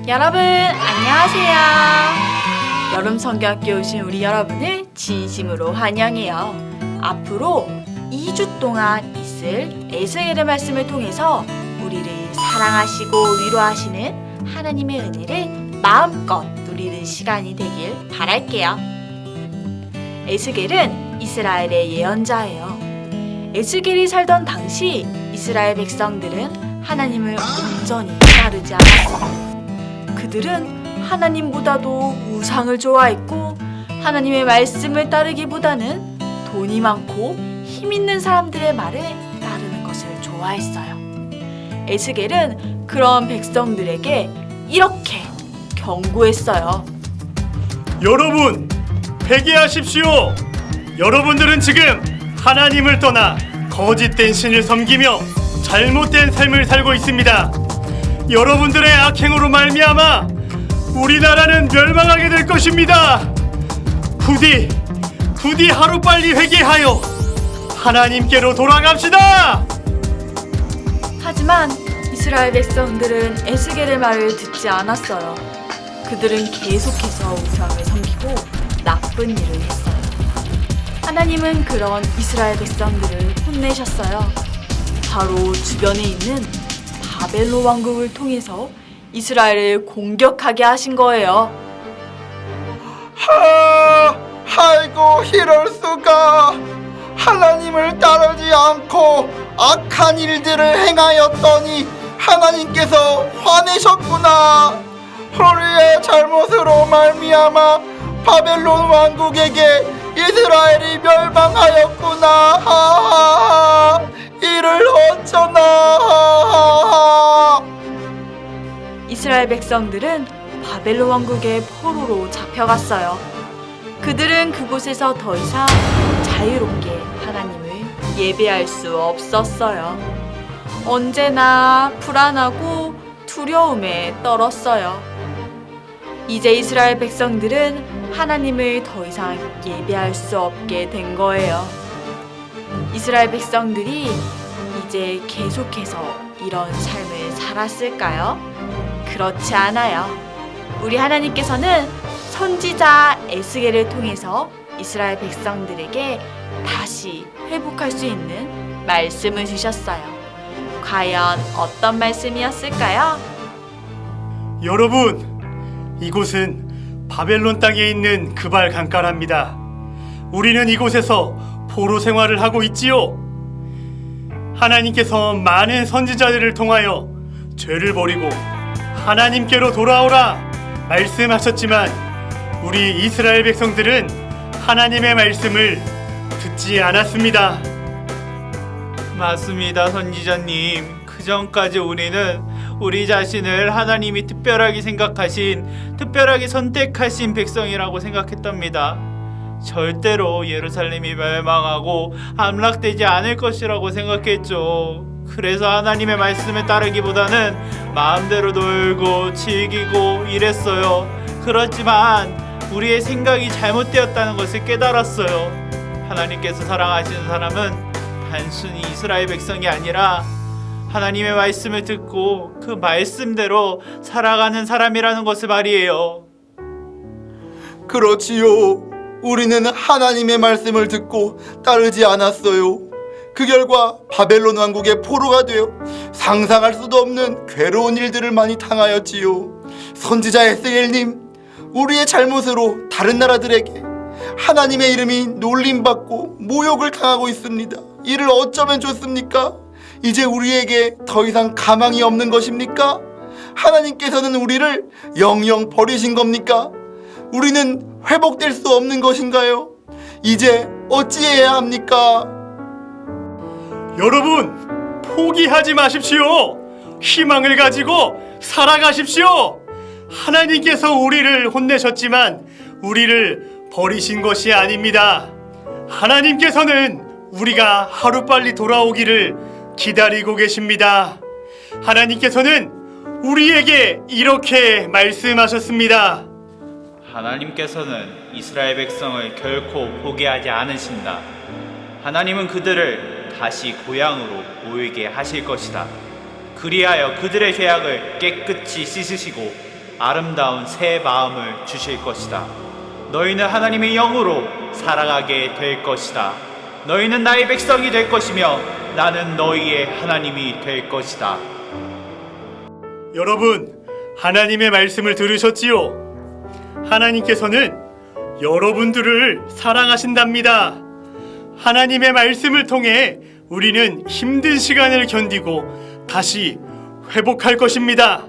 여러분 안녕하세요. 여름 성경학교 오신 우리 여러분을 진심으로 환영해요. 앞으로 2주 동안 있을 에스겔의 말씀을 통해서 우리를 사랑하시고 위로하시는 하나님의 은혜를 마음껏 누리는 시간이 되길 바랄게요. 에스겔은 이스라엘의 예언자예요. 에스겔이 살던 당시 이스라엘 백성들은 하나님을 온전히 따르지 않았습니다. 그들은 하나님보다도 우상을 좋아했고 하나님의 말씀을 따르기보다는 돈이 많고 힘 있는 사람들의 말을 따르는 것을 좋아했어요. 에스겔은 그런 백성들에게 이렇게 경고했어요. 여러분, 회개하십시오. 여러분들은 지금 하나님을 떠나 거짓된 신을 섬기며 잘못된 삶을 살고 있습니다. 여러분들의 악행으로 말미암아 우리나라는 멸망하게 될 것입니다. 부디 하루빨리 회개하여 하나님께로 돌아갑시다. 하지만 이스라엘 백성들은 에스겔의 말을 듣지 않았어요. 그들은 계속해서 우상을 섬기고 나쁜 일을 했어요. 하나님은 그런 이스라엘 백성들을 혼내셨어요. 바로 주변에 있는 바벨론 왕국을 통해서 이스라엘을 공격하게 하신 거예요. 아이고 이럴 수가. 하나님을 따르지 않고 악한 일들을 행하였더니 하나님께서 화내셨구나. 우리의 잘못으로 말미암아 바벨론 왕국에게 이스라엘이 멸망하였구나. 이를 어쩌나. 이스라엘 백성들은 바벨론 왕국의 포로로 잡혀갔어요. 그들은 그곳에서 더 이상 자유롭게 하나님을 예배할 수 없었어요. 언제나 불안하고 두려움에 떨었어요. 이제 이스라엘 백성들은 하나님을 더 이상 예배할 수 없게 된 거예요. 이스라엘 백성들이 이제 계속해서 이런 삶을 살았을까요? 그렇지 않아요. 우리 하나님께서는 선지자 에스겔을 통해서 이스라엘 백성들에게 다시 회복할 수 있는 말씀을 주셨어요. 과연 어떤 말씀이었을까요? 여러분, 이곳은 바벨론 땅에 있는 그발 강가랍니다. 우리는 이곳에서 포로 생활을 하고 있지요. 하나님께서 많은 선지자들을 통하여 죄를 버리고 하나님께로 돌아오라 말씀하셨지만 우리 이스라엘 백성들은 하나님의 말씀을 듣지 않았습니다. 맞습니다, 선지자님. 그 전까지 우리는 우리 자신을 하나님이 특별하게 생각하신, 특별하게 선택하신 백성이라고 생각했답니다. 절대로 예루살렘이 멸망하고 함락되지 않을 것이라고 생각했죠. 그래서 하나님의 말씀을 따르기보다는 마음대로 놀고 즐기고 이랬어요. 그렇지만 우리의 생각이 잘못되었다는 것을 깨달았어요. 하나님께서 사랑하시는 사람은 단순히 이스라엘 백성이 아니라 하나님의 말씀을 듣고 그 말씀대로 살아가는 사람이라는 것을 말이에요. 그렇지요. 우리는 하나님의 말씀을 듣고 따르지 않았어요. 그 결과 바벨론 왕국의 포로가 되어 상상할 수도 없는 괴로운 일들을 많이 당하였지요. 선지자 에스겔님, 우리의 잘못으로 다른 나라들에게 하나님의 이름이 놀림받고 모욕을 당하고 있습니다. 이를 어쩌면 좋습니까? 이제 우리에게 더 이상 가망이 없는 것입니까? 하나님께서는 우리를 영영 버리신 겁니까? 우리는 회복될 수 없는 것인가요? 이제 어찌해야 합니까? 여러분, 포기하지 마십시오. 희망을 가지고 살아가십시오. 하나님께서 우리를 혼내셨지만 우리를 버리신 것이 아닙니다. 하나님께서는 우리가 하루빨리 돌아오기를 기다리고 계십니다. 하나님께서는 우리에게 이렇게 말씀하셨습니다. 하나님께서는 이스라엘 백성을 결코 포기하지 않으신다. 하나님은 그들을 다시 고향으로 모이게 하실 것이다. 그리하여 그들의 죄악을 깨끗이 씻으시고 아름다운 새 마음을 주실 것이다. 너희는 하나님의 영으로 살아가게 될 것이다. 너희는 나의 백성이 될 것이며 나는 너희의 하나님이 될 것이다. 여러분, 하나님의 말씀을 들으셨지요? 하나님께서는 여러분들을 사랑하신답니다. 하나님의 말씀을 통해 우리는 힘든 시간을 견디고 다시 회복할 것입니다.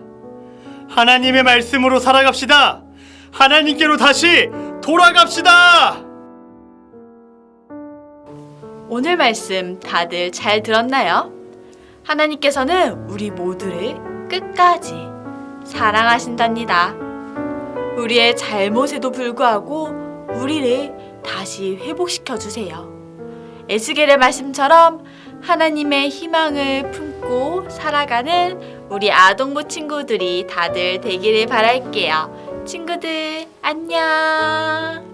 하나님의 말씀으로 살아갑시다. 하나님께로 다시 돌아갑시다. 오늘 말씀 다들 잘 들었나요? 하나님께서는 우리 모두를 끝까지 사랑하신답니다. 우리의 잘못에도 불구하고 우리를 다시 회복시켜 주세요. 에스겔의 말씀처럼 하나님의 희망을 품고 살아가는 우리 아동부 친구들이 다들 되기를 바랄게요. 친구들, 안녕!